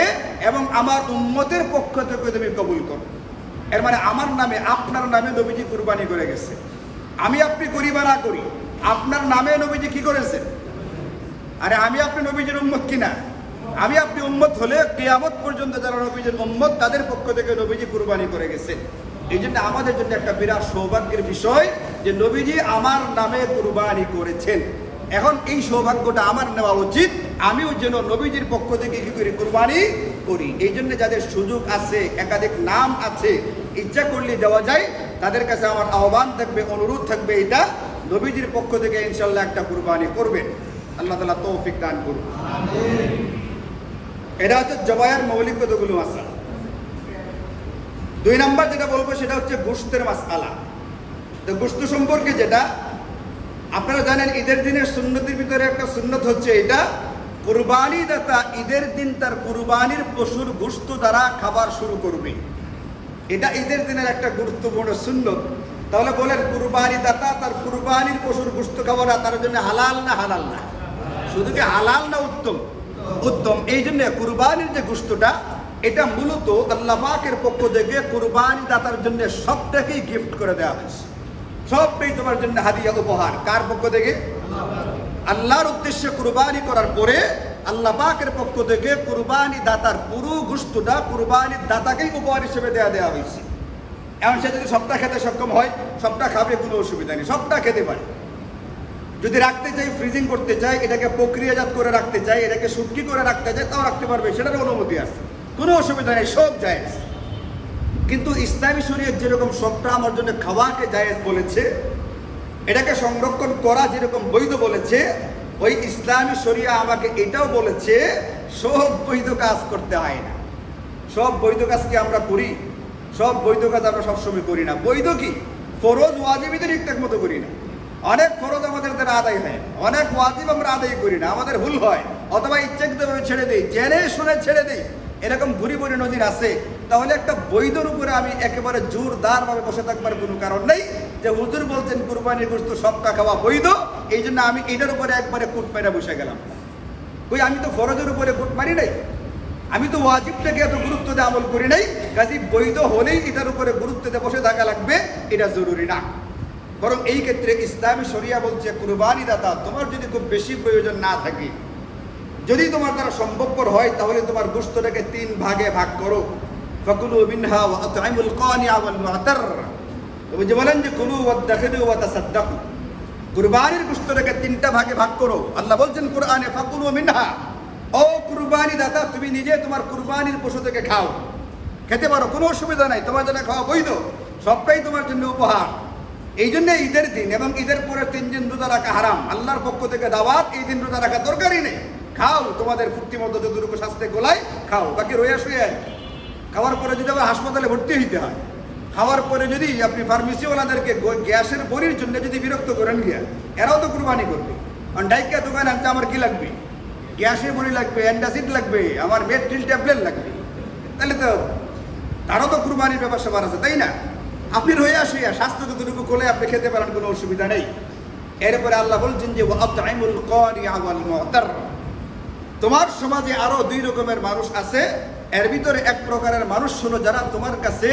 এবং আমার উম্মতের পক্ষ থেকে তুমি কবুল করো। এর মানে আমার নামে, আপনার নামে নবীজি কুরবানি করে গেছে। আমি আপনি করি বা না করি, আপনার নামে নবীজি কি করেছেন? আরে আমি আপনি নবীজির উম্মত কিনা? আমি আপনি উম্মত হলে কিয়ামত পর্যন্ত যারা নবীজির উম্মত তাদের পক্ষ থেকে নবীজি কুরবানি করে গেছেন। এই জন্য আমাদের জন্য একটা বিরাট সৌভাগ্যের বিষয় যে নবীজি আমার নামে কুরবানি করেছেন। এখন এই সৌভাগ্যটা আমার নেওয়া উচিত, আমিও যেন নবীজির পক্ষ থেকে কি করি? কুরবানি করি। এই জন্য যাদের সুযোগ আছে, একাধিক নাম আছে, ইচ্ছা করলে দেওয়া যায়, তাদের কাছে আমার আহ্বান থাকবে, অনুরোধ থাকবে, এটা নবীজির পক্ষ থেকে ইনশাল্লাহ একটা কুরবানি করবেন। আল্লাহ তাআলা তৌফিক দান করুন। এটা হচ্ছে জবাইয়ের মৌলিক কতগুলো মাসআলা। 2 নাম্বার যেটা বলবো সেটা হচ্ছে গোশতের মাসআলা। তো গোশত সম্পর্কে যেটা আপনারা জানেন, ঈদের দিনের সুন্নতের ভিতরে একটা সুন্নত হচ্ছে এটা, কুরবানি দাতা ঈদের দিন তার কুরবানির পশুর গোশত দ্বারা খাবার শুরু করবে। এটা ঈদের দিনের একটা গুরুত্বপূর্ণ সুন্নত। তাহলে বলেন, কুরবানি দাতা তার কুরবানির পশুর গোশত খাওয়াটা তার জন্য হালাল না হালাল না? শুধু কি হালাল না উত্তম? উত্তম। এই জন্য কুরবানির যে গোশতটা, এটা মূলত আল্লাহ পাকের পক্ষ থেকে কুরবানি দাতার জন্য সবটাকেই গিফট করে দেওয়া হয়েছে। সবটাই তোমার জন্য হাদিয়া, উপহার। কার পক্ষ থেকে? আল্লাহর উদ্দেশ্যে কুরবানি করার পরে আল্লাহ পাকের পক্ষ থেকে কুরবানি দাতার পুরো গোশতটা কুরবানির দাতাকেই উপহার হিসেবে দেওয়া হয়েছে। এমন সে যদি সবটা খেতে সক্ষম হয়, সবটা খাবে, কোনো অসুবিধা নেই, সবটা খেতে পারে। যদি রাখতে চাই, ফ্রিজিং করতে চাই, এটাকে প্রক্রিয়াজাত করে রাখতে চাই, এটাকে শুটকি করে রাখতে চাই, তাও রাখতে পারবে, সেটার অনুমতি আছে, কোনো অসুবিধা নেই, সব জায়েজ। কিন্তু ইসলামী শরীয়ত যেরকম সবটা আমার জন্য খাওয়াকে জায়েজ বলেছে, এটাকে সংরক্ষণ করা যেরকম বৈধ বলেছে, ওই ইসলামী শরিয়া আমাকে এটাও বলেছে সব বৈধ কাজ করতে হয় না। সব বৈধ কাজ কি আমরা করি? সব বৈধ কাজ আমরা সবসময় করি না। বৈধ কি? ফরজ ওয়াজিবই ঠিকঠাক মতো করি না। অনেক ফরজ আমাদের দ্বারা আদায় হয়, অনেক ওয়াজিব আমরা আদায় করি না, আমাদের ভুল হয়, অথবা ইচ্ছাকৃতভাবে ছেড়ে দিই, জেনে শুনে ছেড়ে দিই, এরকম ভুরি ভুরি নজির আছে। তাহলে একটা বৈধর উপরে আমি একেবারে জোরদার ভাবে বসে থাকবার কোনো কারণ নেই যে হুজুর বলছেন কুরবানির গোশত সবটা খাওয়া বৈধ, এই জন্য আমি এটার উপরে একবারে কুট মেরে বসে গেলাম। ওই আমি তো ফরজের উপরে কুট মারি নাই, আমি তো ওয়াজিবটাকে এত গুরুত্ব দিয়ে আমল করি নাই, কাজে বৈধ হলেই এটার উপরে গুরুত্ব দিয়ে বসে থাকা লাগবে, এটা জরুরি না। বরং এই ক্ষেত্রে ইসলামী শরিয়া বলছে, কুরবানি দাতা তোমার যদি খুব বেশি প্রয়োজন না থাকে, যদি তোমার দ্বারা সম্ভবপর হয়, তাহলে তোমার গোশতটাকে 3 ভাগে ভাগ করো। ফাকুলু মিনহা ওয়া আত'ইমুল কানিআ ওয়াল মু'তার। তবে যে বলেন যে কুলু ওয়াদাখিলু ওয়া তাসাদ্দাকু, কুরবানির গোশতটাকে 3টা ভাগে ভাগ করো। আল্লাহ বলছেন কোরআনে, ফাকুলু মিনহা, ও কুরবানি দাতা তুমি নিজে তোমার কুরবানির পশু থেকে খাও, খেতে পারো, কোনো অসুবিধা নাই, তোমার জন্য খাওয়া বৈধ, সবটাই তোমার জন্য উপহার। এই জন্য ঈদের দিন এবং ঈদের পরে 3 দিন রোজা রাখা হারাম। আল্লাহর পক্ষ থেকে দাওয়াত, এই দিন রোজা রাখা দরকারই নেই। খাও, তোমাদের ফুর্তি মতো যতটুকু স্বাস্থ্যে গোলায় খাও, বাকি রয়ে শুয়ে। খাওয়ার পরে যদি আবার হাসপাতালে ভর্তি হইতে হয়, খাওয়ার পরে যদি আপনি ফার্মেসিওয়ালাদেরকে গ্যাসের বড়ির জন্য যদি বিরক্ত করেন গিয়া, এরাও তো কুরবানি করবে। কারণ ডাইকা দোকানে আনতে আমার কি লাগবে? গ্যাসের বড়ি লাগবে, অ্যান্টাসিড লাগবে, আমার মেট্রিল ট্যাবলেট লাগবে, তাহলে তো তারও তো কুরবানির ব্যাপার স্যাপার আছে, তাই না? আপনি রয়ে আসিয়া স্বাস্থ্য যতটুকু কোলে আপনি খেতে পারেন, কোনো অসুবিধা নেই। এরপরে আল্লাহ বলছেন যে ওয়া আত'ইমুল কানিআ ওয়াল মু'তার। তোমার সমাজে আরো 2 রকমের মানুষ আছে, এর ভিতরে এক প্রকারের মানুষ হলো যারা তোমার কাছে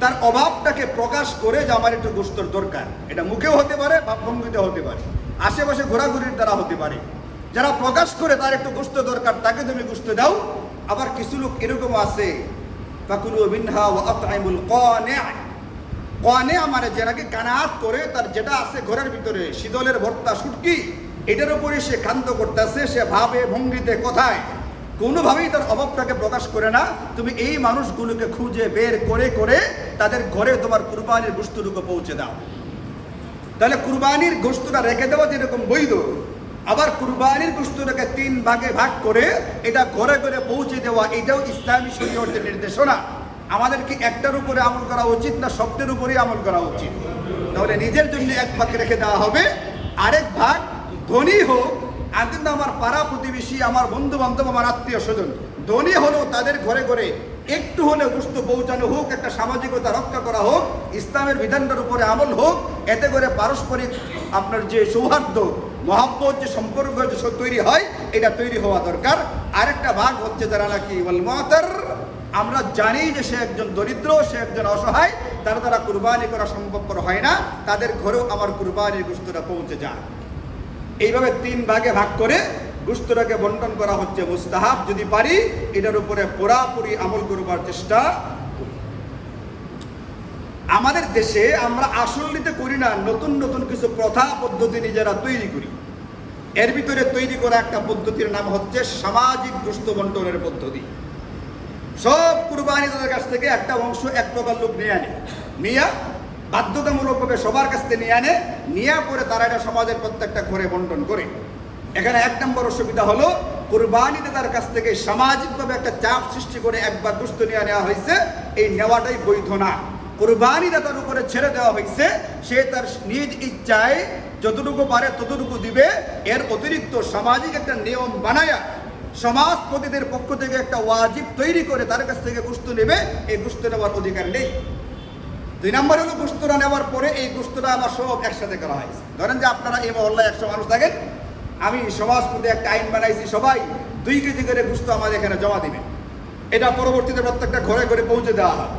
তার অভাবটাকে প্রকাশ করে যে আমার একটু গোশতর দরকার। এটা মুখেও হতে পারে, ভাবভঙ্গিতে হতে পারে, আশেপাশে ঘোরাঘুরির দ্বারা হতে পারে। যারা প্রকাশ করে তার একটু গোশত দরকার, তাকে তুমি গোশত দাও। আবার কিছু লোক এরকম আছে, ফাকুলু মিনহা ওয়া আত'ইমুল কানিআ। কানিআ মানে যে নাকি কানাত করে, তার যেটা আছে ঘরের ভিতরে, শীতলের ভর্তা, শুটকি, এটার উপরে সে খাদ্য করতেছে, সে ভাবে, ভঙ্গিতে, কথায় কোনোভাবেই তার অভাবটাকে প্রকাশ করে না। তুমি এই মানুষগুলোকে খুঁজে বের করে করে তাদের ঘরে তোমার কুরবানির গোশতটুকু পৌঁছে দাও। তাহলে কুরবানির গোশতটা রেখে দেওয়া যেরকম বৈধ, আবার কুরবানির গোশতটাকে 3 ভাগে ভাগ করে এটা ঘরে ঘরে পৌঁছে দেওয়া, এটাও ইসলামী শরীয়তের নির্দেশনা। আমাদের কি একটার উপরে আমল করা উচিত না সবটার উপরেই আমল করা উচিত? তাহলে নিজের জন্য 1 ভাগ রেখে দেওয়া হবে, আরেক ভাগ ধনী হোক, কিন্তু আমার পাড়া প্রতিবেশী, আমার বন্ধু বান্ধব, আমার আত্মীয় স্বজন ধনী হলেও তাদের ঘরে ঘরে একটু হলেও গোশত পৌঁছানো হোক, একটা সামাজিকতা রক্ষা করা হোক, ইসলামের বিধানটার উপরে আমল হোক। এতে করে পারস্পরিক আপনার যে সৌহার্দ্য, মহাব্বত, যে সম্পর্ক যে তৈরি হয়, এটা তৈরি হওয়া দরকার। আরেকটা ভাগ হচ্ছে যারা নাকি ওয়াল মু'তার, আমরা জানি যে সে একজন দরিদ্র, সে একজন অসহায়, যারা দ্বারা কুরবানি করা সম্ভবপর হয় না, তাদের ঘরেও আমার কুরবানির গোশতটা পৌঁছে যায়। এইভাবে 3 ভাগে ভাগ করে গোশতটাকে বন্টন করা হচ্ছে মুস্তাহাব। যদি পারি এটার উপরে পুরাপুরি আমল করবার চেষ্টা করি। আমাদের দেশে আমরা আসলে করি না, নতুন নতুন কিছু প্রথা পদ্ধতি নিজেরা তৈরি করি। এর ভিতরে তৈরি করা একটা পদ্ধতির নাম হচ্ছে সামাজিক গোশত বন্টনের পদ্ধতি। সব কুরবানিদের কাছ থেকে একটা অংশ এক প্রকার লোক নিয়ে আনে, নিয়ে বাধ্যতামূলকভাবে সবার কাছ থেকে নিয়ে পরে তারা এটা সমাজের প্রত্যেকটা ঘরে বন্টন করে। এখানে 1 নম্বর অসুবিধা হলো কুরবানিতে তার কাছ থেকে সামাজিকভাবে একটা চাপ সৃষ্টি করে একবার গোশত নিয়ে নেওয়া হয়েছে, এই নেওয়াটাই বৈধ না। কুরবানিটা তার উপরে ছেড়ে দেওয়া হয়েছে, সে তার নিজ ইচ্ছায় যতটুকু পারে ততটুকু দিবে। এর অতিরিক্ত সামাজিক একটা নিয়ম বানায়া সমাজপতিদের পক্ষ থেকে একটা ওয়াজিব তৈরি করে তার কাছ থেকে গোশত নেবে, এই গোশত নেওয়ার অধিকার নেই। 2 নম্বর হলো গোশতটা নেওয়ার পরে এই গোশতটা আবার সব একসাথে করা হয়েছে। ধরেন যে আপনারা এই মহল্লায় 100 মানুষ থাকেন, আমি সমাজপতি একটা আইন বানাইছি, সবাই 2 কেজি করে গোশত আমাদের এখানে জমা দিবেন। এটা পরবর্তীতে প্রত্যেকটা ঘরে ঘরে পৌঁছে দেওয়া হয়।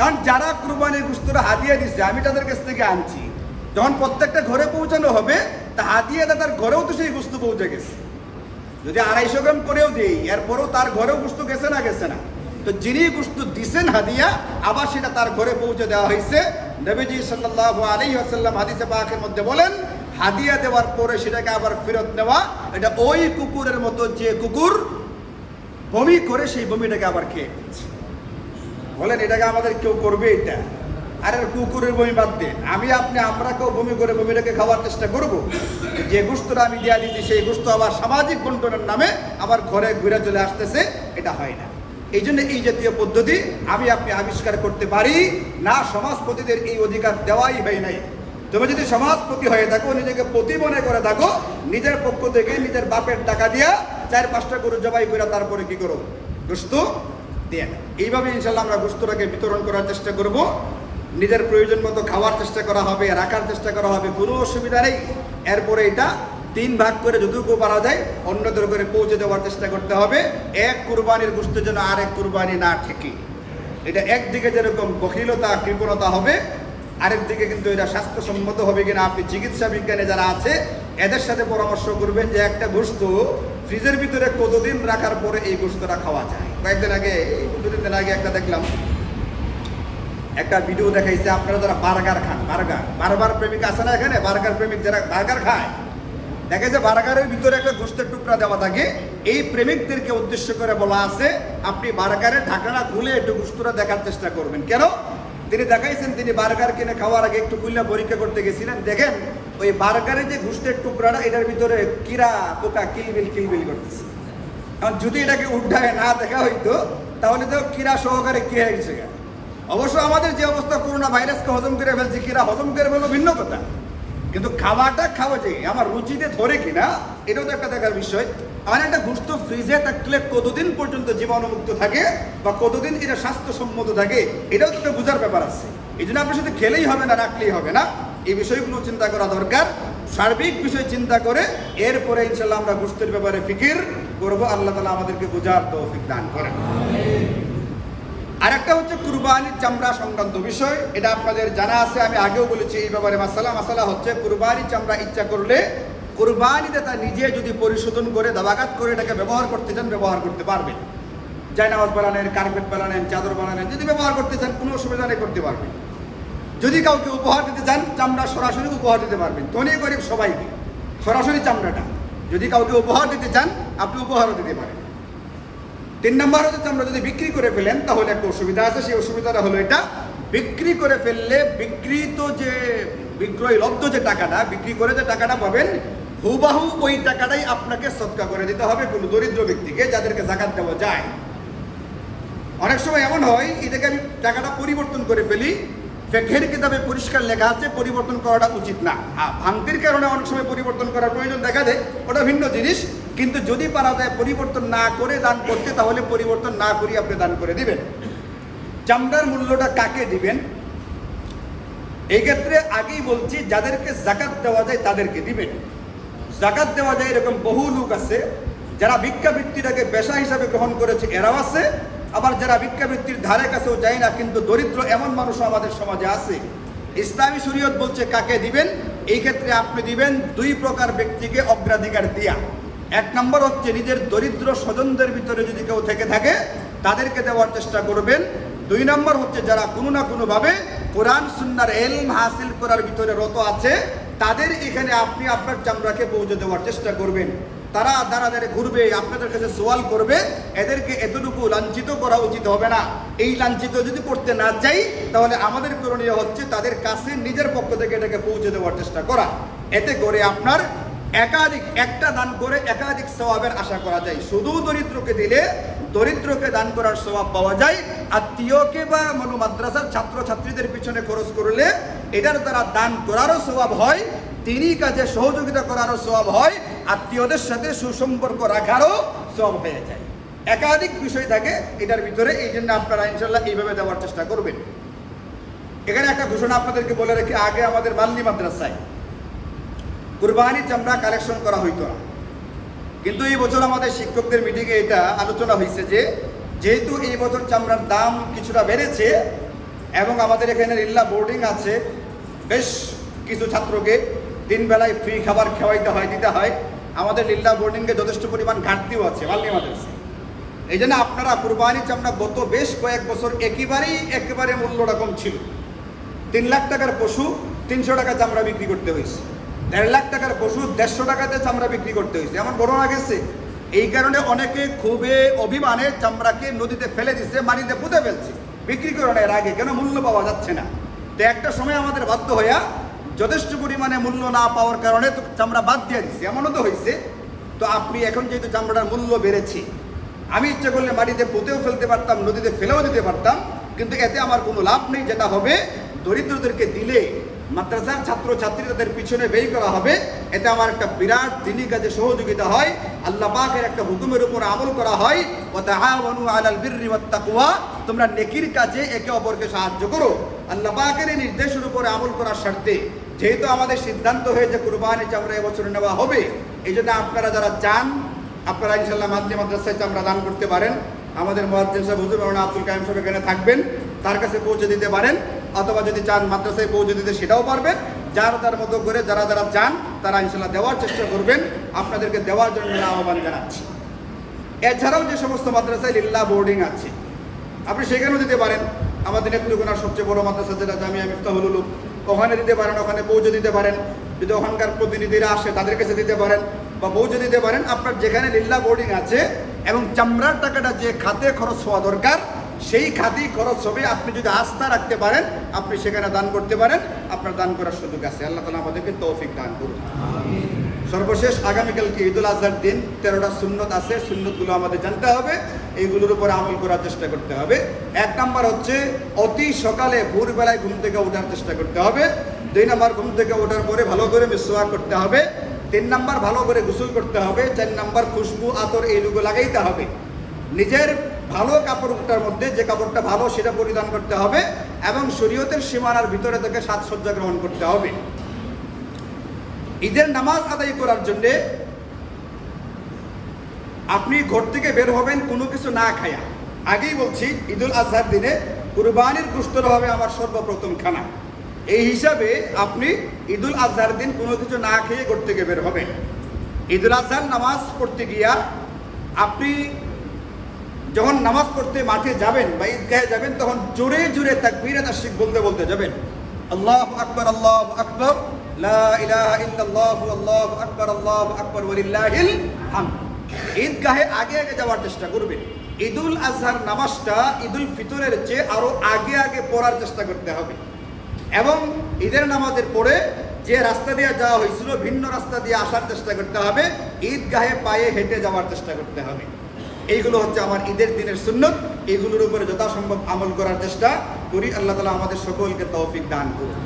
এখন যারা কুরবানির গোশতটা হাদিয়া দিচ্ছে, আমি তাদের কাছ থেকে আনছি, যখন প্রত্যেকটা ঘরে পৌঁছানো হবে, তা হাদিয়া দাদার ঘরেও তো সেই গোশত পৌঁছে গেছে। যদি 250 গ্রাম করেও দিই, এরপরেও তার ঘরেও গোশত গেছে না? তো যিনি গোশত দিছেন হাদিয়া, আবার সেটা তার ঘরে পৌঁছে দেওয়া হয়েছে। নবীজি সাল্লাল্লাহু আলাইহি ওয়াসাল্লাম হাদিসে পাকের মধ্যে বলেন, হাদিয়া দেওয়ার পরে সেটাকে আবার ফেরত নেওয়া এটা ওই কুকুরের মতো যে কুকুর বমি করে সেই বমিটাকে আবার খেয়ে ফেলছে। বলেন এটাকে আমাদের কেউ করবে? এটা আরে কুকুরের বমি বাদ দেন, আমরা কেউ বমি করে বমিটাকে খাওয়ার চেষ্টা করব? যে গোশতটা আমি দেওয়া দিচ্ছি সেই গোশত আবার সামাজিক বন্টনের নামে আমার ঘরে ঘুরে চলে আসতেছে, এটা হয় না। এই জন্য এই জাতীয় পদ্ধতি আপনি আবিষ্কার করতে পারি না, সমাজপতিদের এই অধিকার দেওয়াই হয় নাই। তুমি যদি সমাজপতি হয়ে থাকো, নিজেকে পতি মনে করে থাকো, নিজের পক্ষ থেকে নিজের বাপের টাকা দিয়া 4-5টা গরু জবাই করে তারপরে কি করো? গোশত দিয়ে। এইভাবে ইনশাল্লাহ আমরা গোশতটাকে বিতরণ করার চেষ্টা করব। নিজের প্রয়োজন মতো খাওয়ার চেষ্টা করা হবে, রাখার চেষ্টা করা হবে, কোনো অসুবিধা নেই। এরপরে এটা 3 ভাগ করে যতটুকু পারা যায় অন্যদের ঘরে পৌঁছে দেওয়ার চেষ্টা করতে হবে। এক কুরবানির গোশতের জন্য আরেক কুরবানি না ঠেকে। এটা একদিকে যেরকম বখিলতা কৃপণতা হবে, আরেক দিকে কিন্তু এটা স্বাস্থ্যসম্মত হবে কিনা আপনি চিকিৎসা বিজ্ঞানে যারা আছে এদের সাথে পরামর্শ করবেন যে একটা গোশত ফ্রিজের ভিতরে কতদিন রাখার পরে এই গোশতটা খাওয়া যায়। কয়েকদিন আগে, 2-3 দিন আগে একটা দেখলাম, একটা ভিডিও দেখাইছে, আপনারা যারা বার্গার খান, বার্গার প্রেমিক আছে না এখানে? বার্গার প্রেমিক যারা বার্গার খায়, দেখে যে বার্গারের ভিতরে একটা গোশতের টুকরা দেওয়া থাকে। এই প্রেমিকদেরকে উদ্দেশ্য করে বলা আছে, আপনি বার্গারের ঢাকনা খুলে একটু গোশতটা দেখার চেষ্টা করবেন। কেন? তিনি দেখাইছেন, তিনি বার্গার কিনে খাওয়ার আগে একটু খুলে পরীক্ষা করতে গেছিলেন। দেখেন ওই বার্গারের যে গোশতের টুকরাটা, এটার ভিতরে কিরা পোকা কিলবিল করতেছে। এখন যদি এটাকে উঠায় না দেখা হইতো তাহলে তো কিরা সহকারে কি হয়ে গেছে। অবশ্য আমাদের যে অবস্থা, করোনা ভাইরাসকে হজম করে ফেলছে, কিরা হজম করে ফেলবো ভিন্ন কথা, কিন্তু খাওয়াটা খাওয়া যে আমার রুচিতে ধরে কিনা এটাও তো একটা দেখার বিষয়। আমার একটা গোশত ফ্রিজে থাকলে কতদিন পর্যন্ত জীবাণুমুক্ত থাকে বা কতদিন এটা স্বাস্থ্যসম্মত থাকে, এটাও তো বোঝার ব্যাপার আছে। এই জন্য আপনার সাথে খেলেই হবে না, রাখলেই হবে না, এই বিষয়গুলো চিন্তা করা দরকার। সার্বিক বিষয় চিন্তা করে এরপরে ইনশাল্লাহ আমরা গোশতের ব্যাপারে ফিকির করবো। আল্লাহ তাআলা আমাদেরকে বোঝার তৌফিক দান করেন। আরেকটা হচ্ছে কুরবানির চামড়া সংক্রান্ত বিষয়, এটা আপনাদের জানা আছে, আমি আগেও বলেছি এই ব্যাপারে। মাসালা হচ্ছে কুরবানির চামড়া ইচ্ছা করলে কুরবানিতে তা নিজে যদি পরিশোধন করে দাবাকাত করে এটাকে ব্যবহার করতে চান ব্যবহার করতে পারবেন। জায়নামাজ বানানেন, কার্পেট বানানেন, চাদর বানানেন, যদি ব্যবহার করতে চান কোনো অসুবিধা নেই, করতে পারবেন। যদি কাউকে উপহার দিতে চান চামড়া সরাসরি উপহার দিতে পারবেন। ধনী গরিব সবাইকে সরাসরি চামড়াটা যদি কাউকে উপহার দিতে চান আপনি উপহারও দিতে পারেন। 3 নম্বর হচ্ছে চামড়া যদি বিক্রি করে ফেলেন তাহলে একটা অসুবিধা আছে। সেই অসুবিধাটা হলো এটা, বিক্রি করে ফেললে বিক্রিত যে বিক্রয়লব্ধ যে টাকাটা, বিক্রি করে যে টাকাটা পাবেন, হুবাহু ওই টাকাটাই আপনাকে সদকা করে দিতে হবে কোনো দরিদ্র ব্যক্তিকে, যাদেরকে যাকাত দেওয়া যায়। অনেক সময় এমন হয়, এটাকে আমি টাকাটা পরিবর্তন করে ফেলি, ফিকহের কিতাবে পরিষ্কার লেখা আছে পরিবর্তন করাটা উচিত না। ভাঙতির কারণে অনেক সময় পরিবর্তন করার প্রয়োজন দেখা দেয়, ওটা ভিন্ন জিনিস। কিন্তু যদি পারা যায় পরিবর্তন না করে দান করতে, তাহলে পরিবর্তন না করি আপনি দান করে দিবেন। চামড়ার মূল্যটা কাকে দিবেন? এই ক্ষেত্রে আগেই বলছি, যাদেরকে যাকাত দেওয়া যায় তাদেরকে দিবেন। যাকাত দেওয়া যায় এরকম বহু লোক আছে যারা ভিক্ষাবৃত্তিটাকে পেশা হিসাবে গ্রহণ করেছে, এরাও আছে। আবার যারা ভিক্ষাবৃত্তির ধারে কাছেও যায় না, কিন্তু দরিদ্র এমন মানুষও আমাদের সমাজে আছে। ইসলামী শরীয়ত বলছে কাকে দিবেন, এই ক্ষেত্রে আপনি দিবেন দুই প্রকার ব্যক্তিকে অগ্রাধিকার দিয়া। এক নম্বর হচ্ছে নিজের দরিদ্র স্বজনদের ভিতরে যদি কেউ থেকে থাকে তাদেরকে দেওয়ার চেষ্টা করবেন। দুই নম্বর হচ্ছে যারা কোনো না কোনোভাবে কোরআন সুন্নাহর ইলম হাসিল করার ভিতরে রত আছে, তাদের এখানে আপনি আপনার চামড়াকে পৌঁছে দেওয়ার চেষ্টা করবেন। তারা দাঁড়া দাঁড়ে ঘুরবে, আপনাদের কাছে সওয়াল করবে, এদেরকে এতটুকু লাঞ্ছিত করা উচিত হবে না। এই লাঞ্ছিত যদি করতে না চাই, তাহলে আমাদের করণীয় হচ্ছে তাদের কাছে নিজের পক্ষ থেকে এটাকে পৌঁছে দেওয়ার চেষ্টা করা। এতে করে আপনার একাধিক, একটা দান করে একাধিক সওয়াবের আশা করা যায়। শুধু দরিদ্রকে দিলে দরিদ্রকে দান করার সওয়াব পাওয়া যায়, আত্মীয়কে বা মাদ্রাসার ছাত্রছাত্রীদের পিছনে খরচ করলে এটার দ্বারা দান করারও সওয়াব হয়, তিনি কাজে সহযোগিতা করারও সওয়াব হয়, আত্মীয়দের সাথে সুসম্পর্ক রাখারও সওয়াব হয়ে যায়। একাধিক বিষয় থাকে এটার ভিতরে, এই জন্য আপনারা ইনশাল্লাহ এইভাবে দেওয়ার চেষ্টা করবেন। এখানে একটা ঘোষণা আপনাদেরকে বলে রাখি, আগে আমাদের মাল্লি মাদ্রাসায় কুরবানি চামড়া কালেকশন করা হইতো না, কিন্তু এই বছর আমাদের শিক্ষকদের মিটিংয়ে এটা আলোচনা হয়েছে যে যেহেতু এই বছর চামড়ার দাম কিছুটা বেড়েছে এবং আমাদের এখানে লিল্লা বোর্ডিং আছে, বেশ কিছু ছাত্রকে 3 বেলায় ফ্রি খাবার খাওয়াইতে হয়, দিতে হয়। আমাদের লিল্লা বোর্ডিংয়ে যথেষ্ট পরিমাণ ঘাটতিও আছে মাল্লি মাদ্রাসায়। এই জন্য আপনারা কুরবানি চামড়া গত বেশ কয়েক বছর একেবারে মূল্য রকম ছিল। 3 লাখ টাকার পশু 300 টাকা চামড়া বিক্রি করতে হয়েছে, 1.5 লাখ টাকার পশু 150 টাকাতে চামড়া বিক্রি করতে হয়েছে, এমন ঘটনা গেছে। এই কারণে অনেকে খুবই অভিমানে চামড়াকে নদীতে ফেলে দিচ্ছে, মাটিতে পুঁতে ফেলছে বিক্রি করার আগে, কেন মূল্য পাওয়া যাচ্ছে না। তো একটা সময় আমাদের বাধ্য হইয়া যথেষ্ট পরিমাণে মূল্য না পাওয়ার কারণে তো চামড়া বাদ দিয়ে দিচ্ছে, এমনও তো হয়েছে। তো আপনি এখন যেহেতু চামড়ার মূল্য বেড়েছে, আমি ইচ্ছা করলে মাটিতে পুঁতেও ফেলতে পারতাম, নদীতে ফেলেও দিতে পারতাম, কিন্তু এতে আমার কোনো লাভ নেই। যেটা হবে, দরিদ্রদেরকে দিলে মাদ্রাসার ছাত্রছাত্রী তাদের পিছনে ব্যয় করা হবে, এতে আমার একটা বিরাট দিনী কাজে সহযোগিতা হয়, আল্লাহ পাকের একটা হুকুমের উপর আমল করা হয়। ওয়া তাআওয়ানু আলাল বিররি ওয়াত তাকওয়া, তোমরা নেকির কাজে একে অপরকে সাহায্য করো। আল্লাহ পাকের এই নির্দেশের উপরে আমল করার স্বার্থে যেহেতু আমাদের সিদ্ধান্ত হয়েছে কুরবানি চামড়া এবছর নেওয়া হবে, এই জন্য আপনারা যারা চান আপনারা ইনশাআল্লাহ মাদ্রাসা মাদ্রাসায় চামড়া দান করতে পারেন। আমাদের মুয়াজ্জিন সাহেব হুজুর মাওলানা আব্দুল কাইয়ুম সাহেব এখানে থাকবেন, তার কাছে পৌঁছে দিতে পারেন, অথবা যদি চান মাদ্রাসায় পৌঁছে দিতে সেটাও পারবেন। যার যার মতো করে যারা যারা চান তারা ইনশাআল্লাহ দেওয়ার চেষ্টা করবেন। আপনাদেরকে দেওয়ার জন্য আহ্বান জানাচ্ছি। এছাড়াও যে সমস্ত মাদ্রাসায় লিল্লাহ বোর্ডিং আছে আপনি সেখানেও দিতে পারেন। আমাদের নেত্রকোনার সবচেয়ে বড় মাদ্রাসা যেটা জামিয়া মিফতাহুল উলুম, ওখানে দিতে পারেন, ওখানে পৌঁছে দিতে পারেন। যদি ওখানকার প্রতিনিধিরা আসে তাদের কাছে দিতে পারেন বা পৌঁছে দিতে পারেন। আপনার যেখানে লিল্লাহ বোর্ডিং আছে এবং চামড়ার টাকাটা যে খাতে খরচ হওয়া দরকার সেই খাতেই খরচ হবে। আপনি যদি আস্থা রাখতে পারেন আপনি সেখানে দান করতে পারেন, আপনার দান করার সুযোগ আছে। আল্লাহ তাআলা আমাদেরকে তৌফিক দান করুন। সর্বশেষ আগামীকালকে ঈদুল আজহার দিন 13টা সুন্নত আছে, সুন্নতগুলো আমাদের জানতে হবে, এইগুলোর উপরে আমল করার চেষ্টা করতে হবে। 1 নাম্বার হচ্ছে অতি সকালে ভোরবেলায় ঘুম থেকে ওঠার চেষ্টা করতে হবে। 2 নাম্বার ঘুম থেকে ওঠার পরে ভালো করে মিসওয়াক করতে হবে। 3 নাম্বার ভালো করে গোসল করতে হবে। 4 নাম্বার খুশবু আতর এইগুলো লাগাইতে হবে। নিজের ভালো কাপড়টার মধ্যে যে কাপড়টা ভালো সেটা পরিধান করতে হবে এবং শরীয়তের সীমানার ভিতরে থেকে সাজসজ্জা গ্রহণ করতে হবে। ঈদের নামাজ আদায় করার জন্য আপনি ঘর থেকে বের হবেন কোনো কিছু না খায়া। আগেই বলছি ঈদুল আজহার দিনে কুরবানির গোশত হবে আমার সর্বপ্রথম খানা। এই হিসাবে আপনি ঈদুল আজহার দিন কোনো কিছু না খেয়ে ঘর থেকে বের হবেন। ঈদুল আজহার নামাজ পড়তে গিয়া আপনি যখন নামাজ পড়তে মাঠে যাবেন বা ঈদগাহে যাবেন তখন জোরে জোরে তাকবীরে তাশরিক বলতে বলতে যাবেন। আল্লাহু আকবার, আল্লাহু আকবার, লা ইলাহা ইল্লাল্লাহু, আল্লাহু আকবার, আল্লাহু আকবার, ওয়ালিল্লাহিল হামদ। ঈদগাহে আগে আগে যাওয়ার চেষ্টা করবেন। ঈদুল আজহার নামাজটা ঈদুল ফিতরের চেয়ে আরো আগে আগে পড়ার চেষ্টা করতে হবে এবং ঈদের নামাজের পরে যে রাস্তা দিয়ে যাওয়া হয়েছিল ভিন্ন রাস্তা দিয়ে আসার চেষ্টা করতে হবে। ঈদগাহে পায়ে হেঁটে যাওয়ার চেষ্টা করতে হবে। এইগুলো হচ্ছে আমার ঈদের দিনের সুন্নত। এইগুলোর উপরে যথাসম্ভব আমল করার চেষ্টা করি। আল্লাহ তাআলা আমাদের সকলকে তৌফিক দান করুন।